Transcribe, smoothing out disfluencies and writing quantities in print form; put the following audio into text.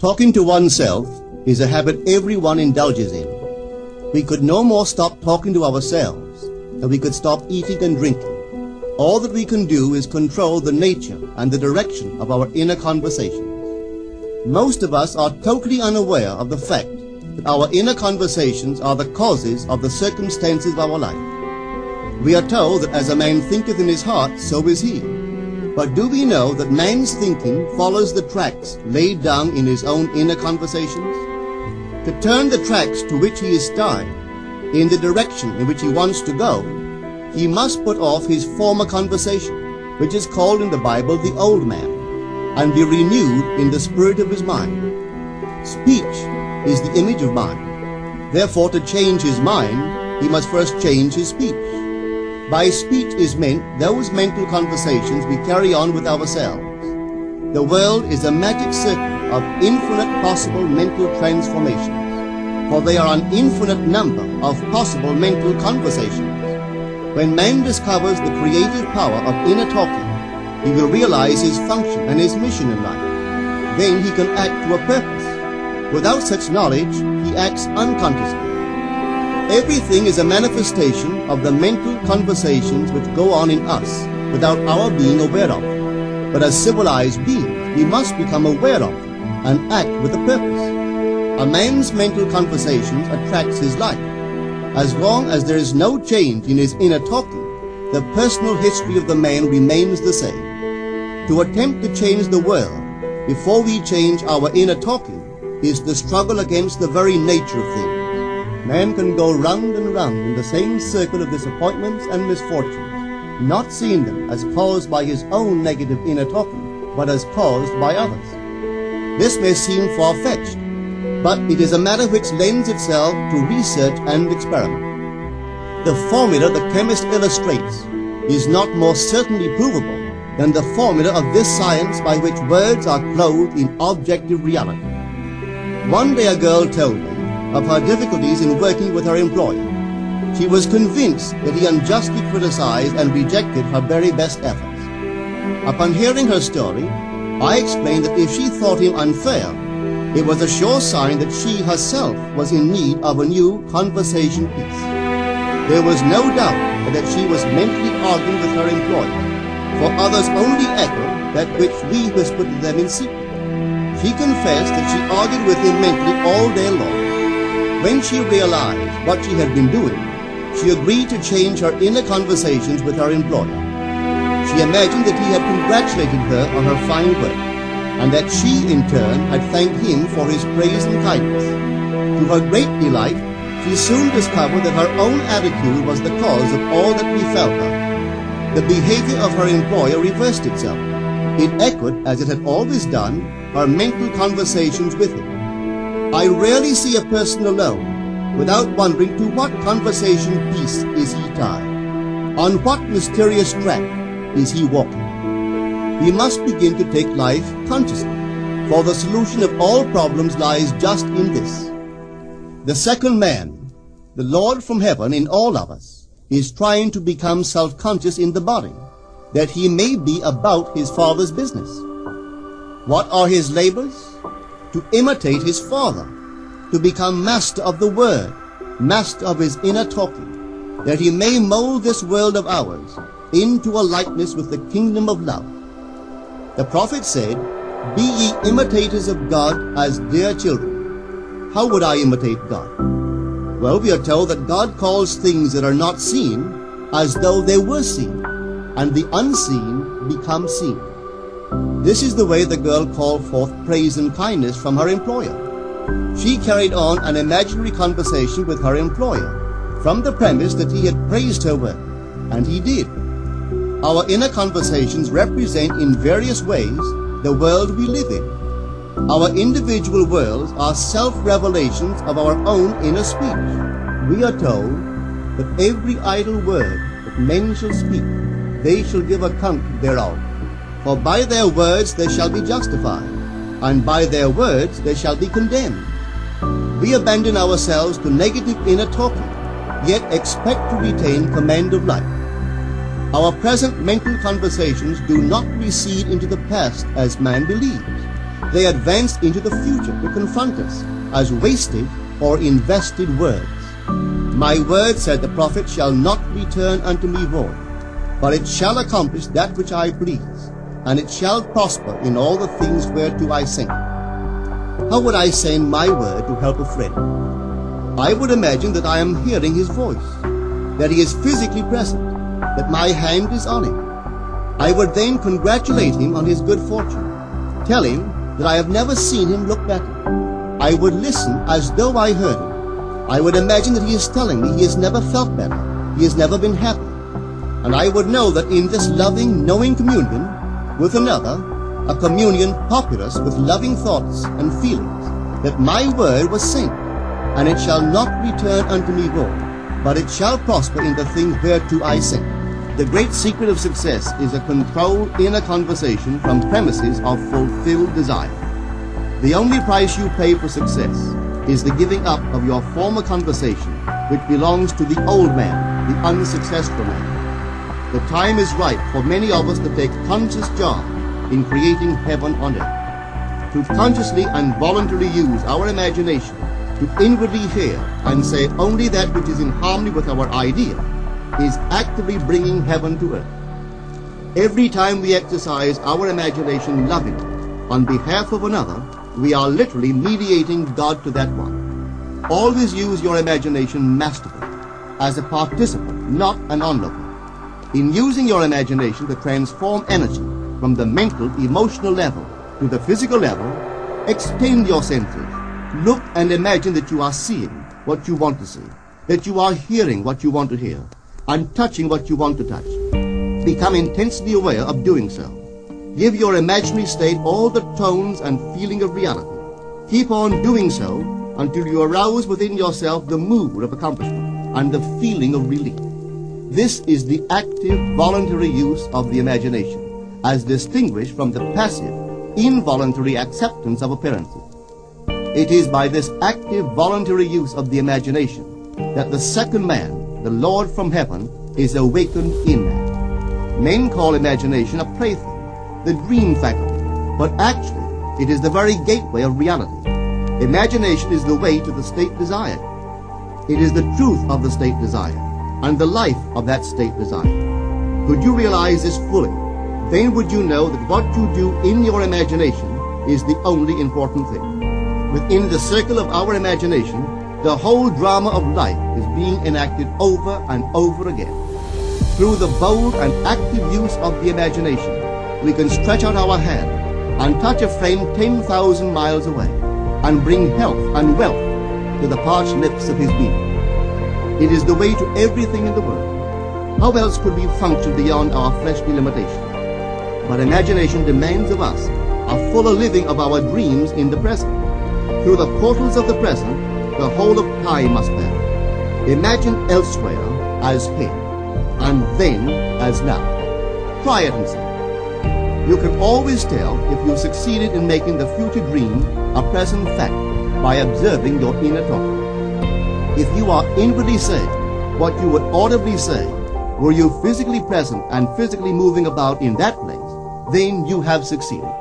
Talking to oneself is a habit everyone indulges in. We could no more stop talking to ourselves than we could stop eating and drinking. All that we can do is control the nature and the direction of our inner conversations. Most of us are totally unaware of the fact that our inner conversations are the causes of the circumstances of our life. We are told that as a man thinketh in his heart, so is he. But do we know that man's thinking follows the tracks laid down in his own inner conversations? To turn the tracks to which he is tied in the direction in which he wants to go, he must put off his former conversation, which is called in the Bible the old man, and be renewed in the spirit of his mind. Speech is the image of mind. Therefore, to change his mind, he must first change his speech. By speech is meant those mental conversations we carry on with ourselves. The world is a magic circle of infinite possible mental transformations, for there are an infinite number of possible mental conversations. When man discovers the creative power of inner talking, he will realize his function and his mission in life. Then he can act to a purpose. Without such knowledge, he acts unconsciously. Everything is a manifestation of the mental conversations which go on in us without our being aware of. But as civilized beings, we must become aware of and act with a purpose. A man's mental conversations attracts his life. As long as there is no change in his inner talking, the personal history of the man remains the same. To attempt to change the world before we change our inner talking is the struggle against the very nature of things. Man can go round and round in the same circle of disappointments and misfortunes, not seeing them as caused by his own negative inner talking, but as caused by others. This may seem far-fetched, but it is a matter which lends itself to research and experiment. The formula the chemist illustrates is not more certainly provable than the formula of this science by which words are clothed in objective reality. One day a girl told me of her difficulties in working with her employer. She was convinced that he unjustly criticized and rejected her very best efforts. Upon hearing her story, I explained that if she thought him unfair, it was a sure sign that she herself was in need of a new conversation piece. There was no doubt that she was mentally arguing with her employer, for others only echo that which we whispered to them in secret. She confessed that she argued with him mentally all day long. When she realized what she had been doing, she agreed to change her inner conversations with her employer. She imagined that he had congratulated her on her fine work, and that she, in turn, had thanked him for his praise and kindness. To her great delight, she soon discovered that her own attitude was the cause of all that befell her. The behavior of her employer reversed itself. It echoed, as it had always done, her mental conversations with him. I rarely see a person alone without wondering to what conversation piece is he tied. On what mysterious track is he walking? We must begin to take life consciously, for the solution of all problems lies just in this. The second man, the Lord from heaven in all of us, is trying to become self-conscious in the body, that he may be about his Father's business. What are his labors? To imitate his Father, to become master of the Word, master of his inner talking, that he may mold this world of ours into a likeness with the kingdom of love. The prophet said, "Be ye imitators of God as dear children." How would I imitate God? Well, we are told that God calls things that are not seen as though they were seen, and the unseen become seen. This is the way the girl called forth praise and kindness from her employer. She carried on an imaginary conversation with her employer from the premise that he had praised her work, and he did. Our inner conversations represent in various ways the world we live in. Our individual worlds are self-revelations of our own inner speech. We are told that every idle word that men shall speak, they shall give account thereof. For by their words they shall be justified, and by their words they shall be condemned. We abandon ourselves to negative inner talking, yet expect to retain command of life. Our present mental conversations do not recede into the past as man believes. They advanced into the future to confront us as wasted or invested words. My word, said the prophet, shall not return unto me void, but it shall accomplish that which I please, and it shall prosper in all the things whereto I send it. How would I send my word to help a friend? I would imagine that I am hearing his voice, that he is physically present, that my hand is on him. I would then congratulate him on his good fortune, tell him that I have never seen him look better. I would listen as though I heard him. I would imagine that he is telling me he has never felt better, he has never been happy. And I would know that in this loving, knowing communion with another, a communion populous with loving thoughts and feelings, that my word was sent, and it shall not return unto me void, but it shall prosper in the thing whereto I sent it. The great secret of success is a controlled inner conversation from premises of fulfilled desire. The only price you pay for success is the giving up of your former conversation, which belongs to the old man, the unsuccessful man. The time is ripe for many of us to take conscious job in creating heaven on earth, to consciously and voluntarily use our imagination to inwardly hear and say only that which is in harmony with our idea is actively bringing heaven to earth. Every time we exercise our imagination lovingly on behalf of another, we are literally mediating God to that one. Always use your imagination masterfully, as a participant, not an onlooker. In using your imagination to transform energy from the mental, emotional level to the physical level, extend your senses. Look and imagine that you are seeing what you want to see, that you are hearing what you want to hear, and touching what you want to touch. Become intensely aware of doing so. Give your imaginary state all the tones and feeling of reality. Keep on doing so until you arouse within yourself the mood of accomplishment and the feeling of relief. This is the active, voluntary use of the imagination, as distinguished from the passive, involuntary acceptance of appearances. It is by this active, voluntary use of the imagination that the second man, the Lord from heaven, is awakened in man. Men call imagination a plaything, the dream faculty, but actually it is the very gateway of reality. Imagination is the way to the state desired. It is the truth of the state desired, and the life of that state desired. Could you realize this fully, then would you know that what you do in your imagination is the only important thing. Within the circle of our imagination, the whole drama of life is being enacted over and over again. Through the bold and active use of the imagination, we can stretch out our hand and touch a friend 10,000 miles away and bring health and wealth to the parched lips of his being. It is the way to everything in the world. How else could we function beyond our fleshly limitations? But imagination demands of us a fuller living of our dreams in the present. Through the portals of the present, the whole of time must bear. Imagine elsewhere as here, and then as now. Try it and see. You can always tell if you succeeded in making the future dream a present fact by observing your inner talk. If you are inwardly saying what you would audibly say, were you physically present and physically moving about in that place, then you have succeeded.